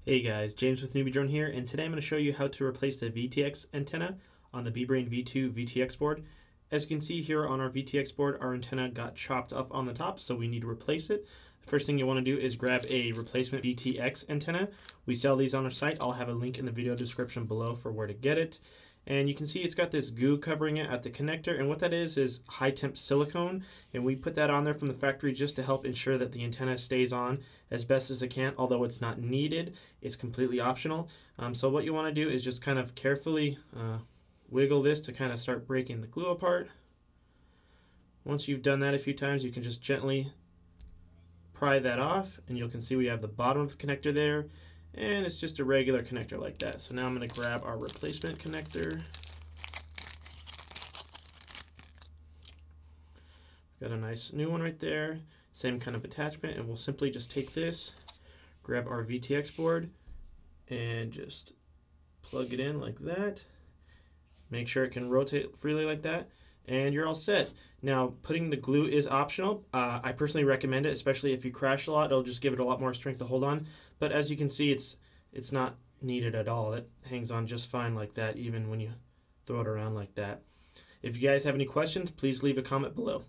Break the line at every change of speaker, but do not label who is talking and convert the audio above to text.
Hey guys, James with NewBeeDrone here, and today I'm going to show you how to replace the VTX antenna on the BeeBrain V2 VTX board. As you can see here on our VTX board, our antenna got chopped off on the top, so we need to replace it. The first thing you want to do is grab a replacement VTX antenna. We sell these on our site. I'll have a link in the video description below for where to get it. And you can see it's got this goo covering it at the connector, and what that is high temp silicone, and we put that on there from the factory just to help ensure that the antenna stays on as best as it can, although it's not needed. It's completely optional. So what you want to do is just kind of carefully wiggle this to kind of start breaking the glue apart. Once you've done that a few times, you can just gently pry that off, and you can see we have the bottom of the connector there, and it's just a regular connector like that. So now I'm going to grab our replacement connector. Got a nice new one right there, same kind of attachment, and we'll simply just take this, grab our VTX board, and just plug it in like that. Make sure it can rotate freely like that, and you're all set. Now, putting the glue is optional. I personally recommend it, especially if you crash a lot. It'll just give it a lot more strength to hold on. But as you can see, it's not needed at all. It hangs on just fine like that, even when you throw it around like that. If you guys have any questions, please leave a comment below.